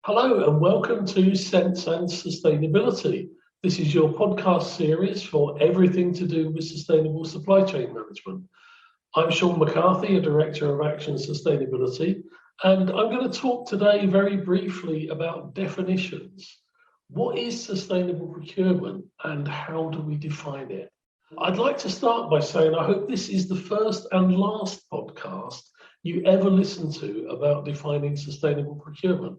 Hello and welcome to Sense and Sustainability. This is your podcast series for everything to do with sustainable supply chain management. I'm Sean McCarthy, a Director of Action Sustainability, and I'm going to talk today very briefly about definitions. What is sustainable procurement and how do we define it? I'd like to start by saying I hope this is the first and last podcast you ever listen to about defining sustainable procurement,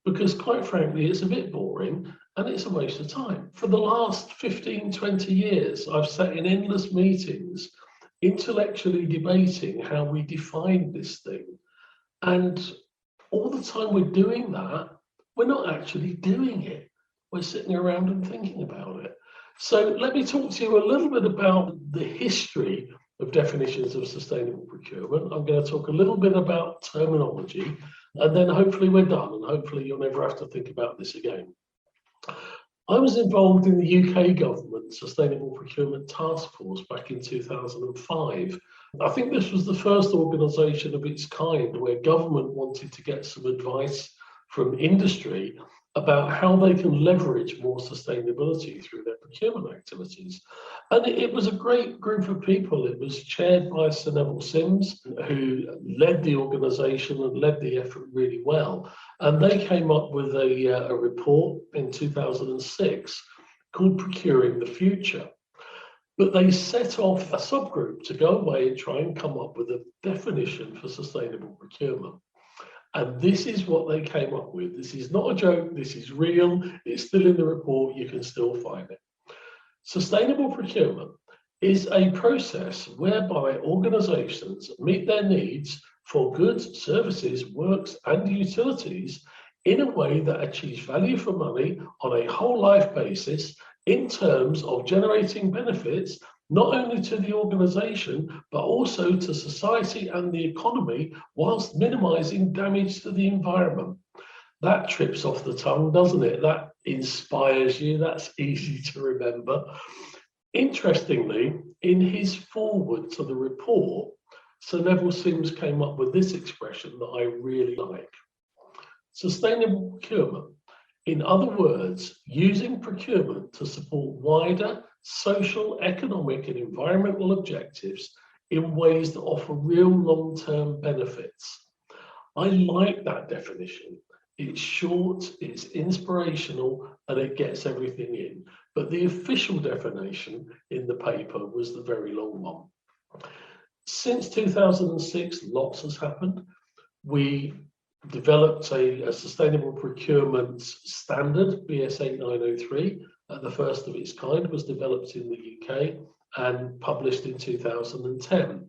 because quite frankly, it's a bit boring and it's a waste of time. For the last 15, 20 years, I've sat in endless meetings, intellectually debating how we define this thing. And all the time we're doing that, we're not actually doing it. We're sitting around and thinking about it. So let me talk to you a little bit about the history of definitions of sustainable procurement. I'm going to talk a little bit about terminology, and then hopefully we're done, and hopefully you'll never have to think about this again. I was involved in the UK government Sustainable Procurement Task Force back in 2005. I think this was the first organisation of its kind where government wanted to get some advice from industry about how they can leverage more sustainability through their procurement activities. And it was a great group of people. It was chaired by Sir Neville Sims, who led the organisation and led the effort really well. And they came up with a report in 2006 called Procuring the Future. But they set off a subgroup to go away and try and come up with a definition for sustainable procurement. And this is what they came up with. This is not a joke, this is real, it's still in the report, you can still find it. Sustainable procurement is a process whereby organisations meet their needs for goods, services, works and utilities in a way that achieves value for money on a whole life basis in terms of generating benefits not only to the organisation, but also to society and the economy, whilst minimising damage to the environment. That trips off the tongue, doesn't it? That inspires you, that's easy to remember. Interestingly, in his foreword to the report, Sir Neville Sims came up with this expression that I really like. Sustainable procurement. In other words, using procurement to support wider social, economic and environmental objectives in ways that offer real long-term benefits. I like that definition. It's short, it's inspirational, and it gets everything in. But the official definition in the paper was the very long one. Since 2006, lots has happened. We developed a sustainable procurement standard, BS 8903, the first of its kind, was developed in the UK and published in 2010.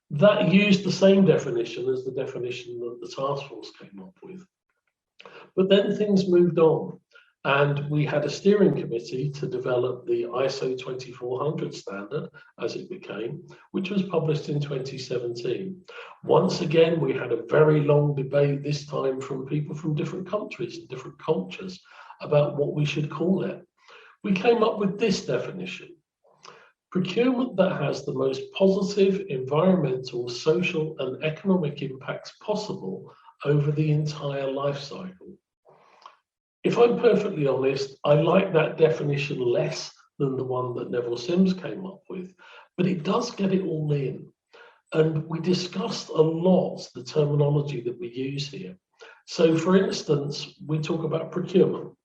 That used the same definition as the definition that the task force came up with. But then things moved on, and we had a steering committee to develop the ISO 2400 standard, as it became, which was published in 2017. Once again, we had a very long debate, this time from people from different countries and different cultures, about what we should call it. We came up with this definition: procurement that has the most positive environmental, social and economic impacts possible over the entire life cycle. If I'm perfectly honest, I like that definition less than the one that Neville Sims came up with, but it does get it all in. And we discussed a lot the terminology that we use here. So for instance, we talk about procurement.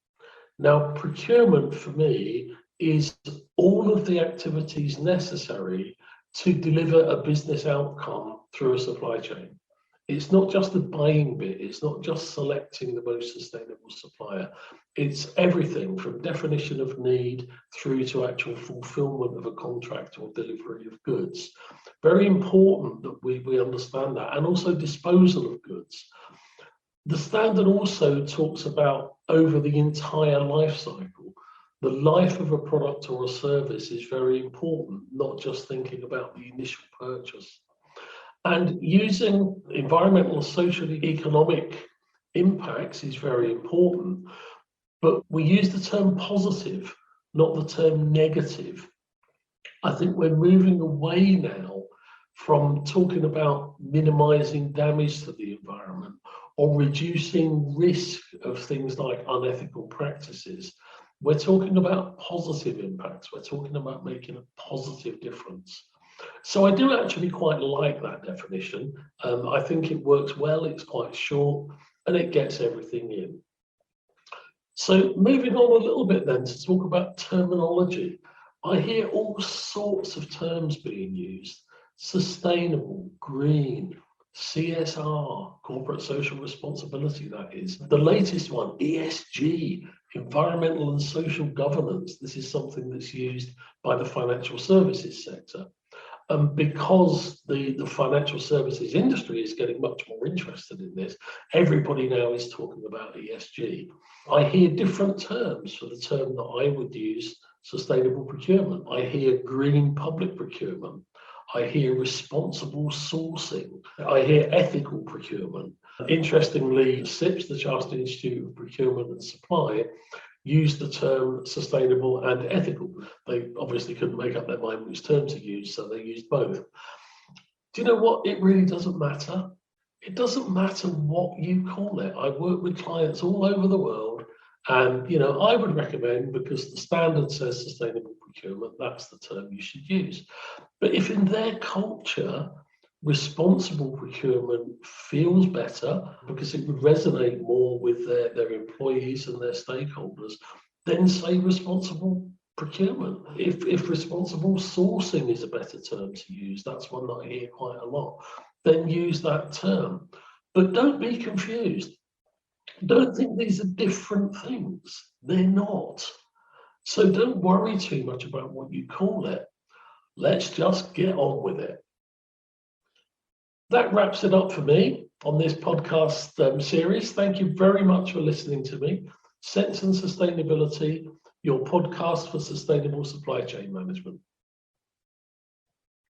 Now, procurement for me is all of the activities necessary to deliver a business outcome through a supply chain. It's not just the buying bit, it's not just selecting the most sustainable supplier. It's everything from definition of need through to actual fulfillment of a contract or delivery of goods. Very important that we understand that, and also disposal of goods. The standard also talks about over the entire life cycle. The life of a product or a service is very important, not just thinking about the initial purchase. And using environmental, social, economic impacts is very important, but we use the term positive, not the term negative. I think we're moving away now from talking about minimizing damage to the environment or reducing risk of things like unethical practices. We're talking about positive impacts. We're talking about making a positive difference. So I do actually quite like that definition. I think it works well, it's quite short, and it gets everything in. So moving on a little bit then to talk about terminology. I hear all sorts of terms being used: sustainable, green, CSR, corporate social responsibility, that is. The latest one, ESG, environmental and social governance. This is something that's used by the financial services sector. Because the financial services industry is getting much more interested in this, everybody now is talking about ESG. I hear different terms for the term that I would use: sustainable procurement. I hear green public procurement. I hear responsible sourcing. I hear ethical procurement. Interestingly, CIPS, the Chartered Institute of Procurement and Supply, used the term sustainable and ethical. They obviously couldn't make up their mind which term to use, so they used both. Do you know what? It really doesn't matter. It doesn't matter what you call it. I work with clients all over the world, and I would recommend, because the standard says sustainable procurement, that's the term you should use. But if in their culture responsible procurement feels better because it would resonate more with their employees and their stakeholders, then say responsible procurement. If responsible sourcing is a better term to use, that's one that I hear quite a lot, then use that term. But don't be confused. Don't think these are different things. They're not. So don't worry too much about what you call it. Let's just get on with it. That wraps it up for me on this podcast series. Thank you very much for listening to me. Sense and Sustainability, your podcast for sustainable supply chain management.